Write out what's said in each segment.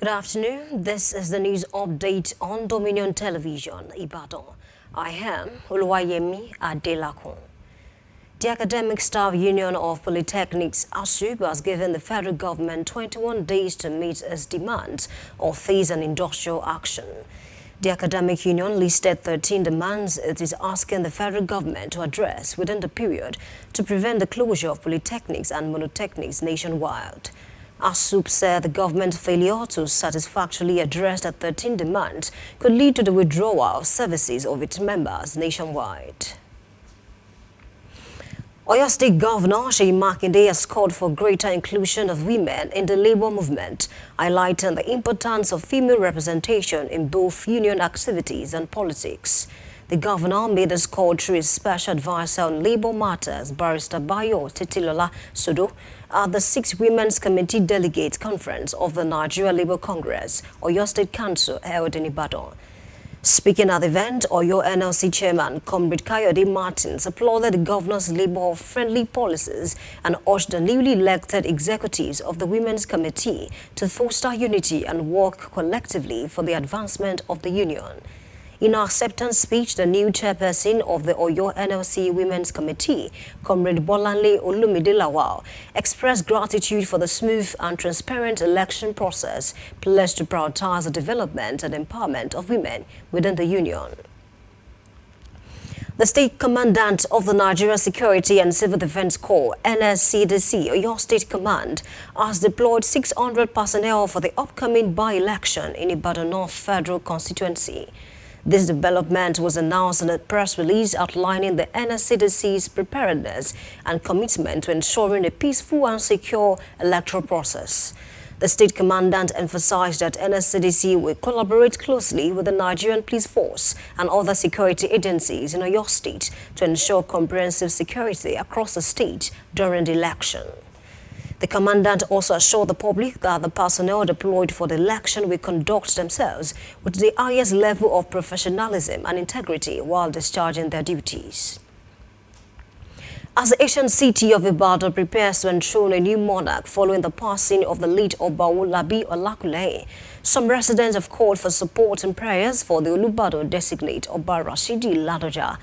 Good afternoon. This is the news update on Dominion Television, Ibadan. I am Oluwayemi Adelakun. The Academic Staff Union of Polytechnics, ASUP, has given the federal government 21 days to meet its demands of fees and industrial action. The academic union listed 13 demands it is asking the federal government to address within the period to prevent the closure of polytechnics and monotechnics nationwide. ASUP said the government's failure to satisfactorily address the 13 demands could lead to the withdrawal of services of its members nationwide. Oyo State Governor Seyi Makinde has called for greater inclusion of women in the labor movement, highlighting the importance of female representation in both union activities and politics. The governor made this call through his special advisor on labor matters, Barrister Bayo Titilola Sodo, at the 6th Women's Committee Delegate Conference of the Nigeria Labour Congress, Oyo State Council, held in Ibadan. Speaking at the event, Oyo NLC Chairman Comrade Kayode Martins applauded the governor's labor-friendly policies and urged the newly elected executives of the Women's Committee to foster unity and work collectively for the advancement of the union. In her acceptance speech, the new chairperson of the Oyo NLC Women's Committee, Comrade Bolanle Olumide Lawal, expressed gratitude for the smooth and transparent election process, pledged to prioritize the development and empowerment of women within the union. The State Commandant of the Nigeria Security and Civil Defense Corps, NSCDC, Oyo State Command, has deployed 600 personnel for the upcoming by-election in Ibadan North Federal Constituency. This development was announced in a press release outlining the NSCDC's preparedness and commitment to ensuring a peaceful and secure electoral process. The State Commandant emphasized that NSCDC will collaborate closely with the Nigerian Police Force and other security agencies in Oyo State to ensure comprehensive security across the state during the election. The commandant also assured the public that the personnel deployed for the election will conduct themselves with the highest level of professionalism and integrity while discharging their duties. As the ancient city of Ibadan prepares to enthrone a new monarch following the passing of the late Oba Owolabi Olakunleye, some residents have called for support and prayers for the Olubadan designate Oba Rashidi Ladoja.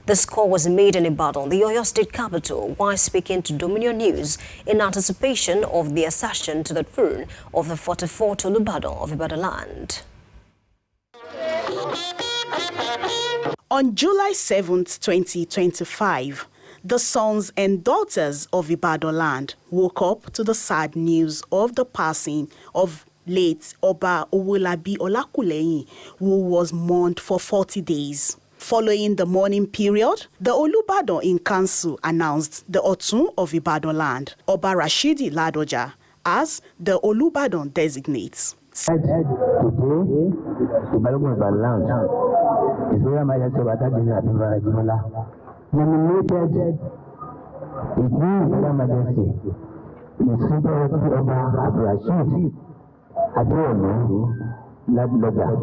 This call was made in Ibadan, the Oyo State capital, while speaking to Dominion News in anticipation of the accession to the throne of the 44th Olubadan of Ibadan land. On July 7, 2025, the sons and daughters of Ibadan land woke up to the sad news of the passing of late Oba Owolabi Olakunleye, who was mourned for 40 days. Following the mourning period, the Olubadan in council announced the Otun of Ibadan land, Oba Rashidi Ladoja, as the Olubadan designates. Today, the Balogun of our land, His Royal Majesty Obadajiri Abimbola Ajimola, nominated His Royal Majesty, His Super Oba Rashidi Ladoja.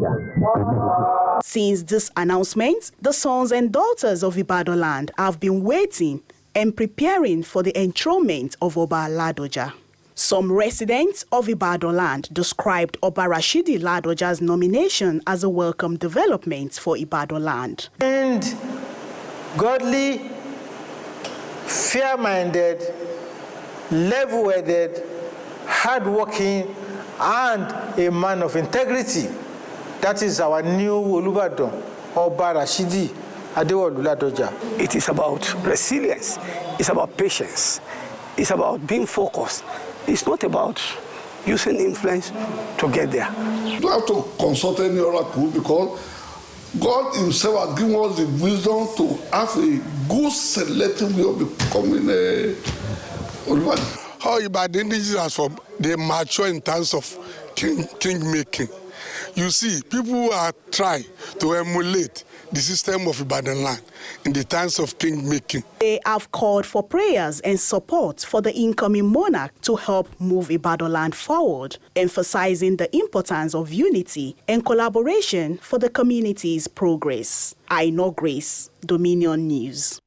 Since this announcement, the sons and daughters of Ibadan land have been waiting and preparing for the enthronement of Oba Ladoja. Some residents of Ibadan land described Oba Rashidi Ladoja's nomination as a welcome development for Ibadan land. And godly, fair-minded, level-headed, hard-working, and a man of integrity. That is our new Olubadan, Oba Rashidi Adewolu Ladoja. It is about resilience. It's about patience. It's about being focused. It's not about using influence to get there. You don't have to consult any oracle because God himself has given us the wisdom to have a good selective way of becoming a Olubadan. How Ibadan indigenous from they mature in terms of king making. You see, people who are trying to emulate the system of Ibadan land in the times of king making. They have called for prayers and support for the incoming monarch to help move Ibadan land forward, emphasizing the importance of unity and collaboration for the community's progress. Aino Grace, Dominion News.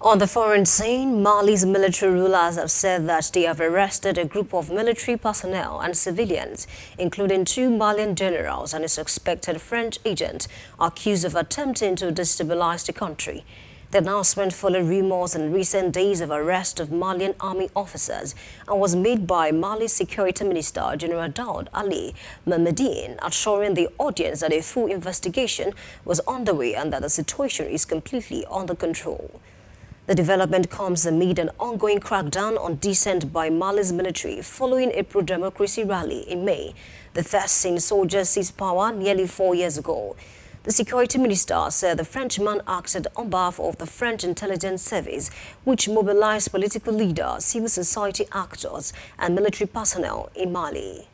On the foreign scene, Mali's military rulers have said that they have arrested a group of military personnel and civilians, including 2 Malian generals and a suspected French agent, accused of attempting to destabilize the country. The announcement followed rumors in recent days of arrest of Malian army officers and was made by Mali's Security Minister General Daoud Ali Mamedine, assuring the audience that a full investigation was underway and that the situation is completely under control. The development comes amid an ongoing crackdown on dissent by Mali's military following a pro-democracy rally in May, the first since soldiers seized power nearly 4 years ago. The security minister said the Frenchman acted on behalf of the French intelligence service, which mobilized political leaders, civil society actors, and military personnel in Mali.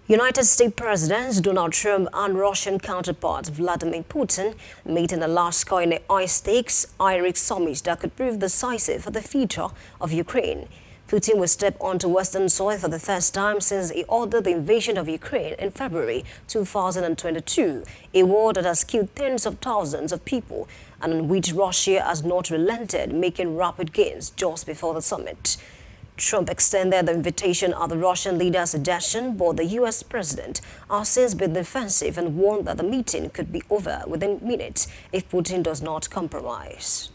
United States President Donald Trump and Russian counterpart Vladimir Putin met in Alaska in a high-stakes IRIC summit that could prove decisive for the future of Ukraine. Putin will step onto Western soil for the first time since he ordered the invasion of Ukraine in February 2022, a war that has killed tens of thousands of people and in which Russia has not relented, making rapid gains just before the summit. Trump extended the invitation at the Russian leader's suggestion, but the U.S. president has since been defensive and warned that the meeting could be over within minutes if Putin does not compromise.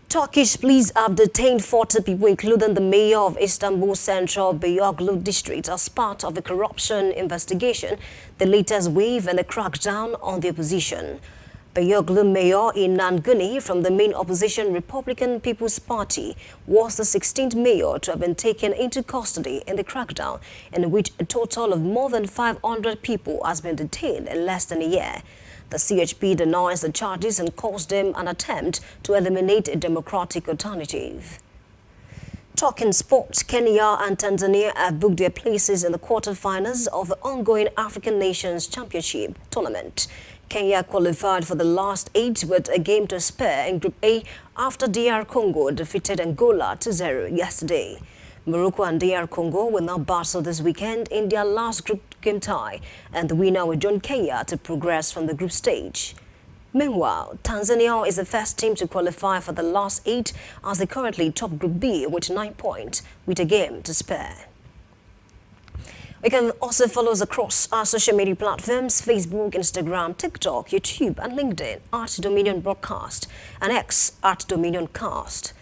Turkish police have detained 40 people, including the mayor of Istanbul's central Beyoğlu district, as part of a corruption investigation, the latest wave in the crackdown on the opposition. Beyoğlu Mayor İnan Güney from the main opposition Republican People's Party was the 16th mayor to have been taken into custody in the crackdown, in which a total of more than 500 people has been detained in less than a year. The CHP denies the charges and calls them an attempt to eliminate a democratic alternative. Talking sports, Kenya and Tanzania have booked their places in the quarterfinals of the ongoing African Nations Championship tournament. Kenya qualified for the last 8 with a game to spare in Group A after DR Congo defeated Angola 2-0 yesterday. Morocco and DR Congo will now battle this weekend in their last group game tie, and the winner will join Kenya to progress from the group stage. Meanwhile, Tanzania is the first team to qualify for the last 8 as they currently top Group B with 9 points with a game to spare. You can also follow us across our social media platforms, Facebook, Instagram, TikTok, YouTube and LinkedIn at Dominion Broadcast and X at Dominion Cast.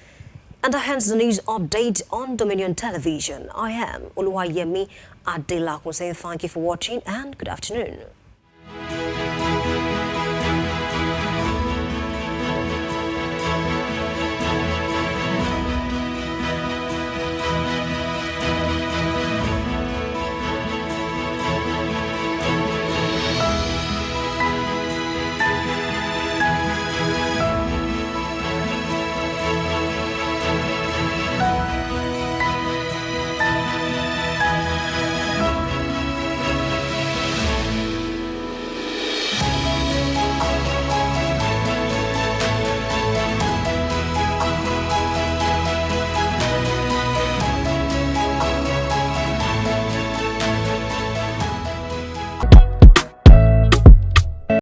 And that ends the news update on Dominion Television. I am Oluwayemi Adelakun saying thank you for watching and good afternoon.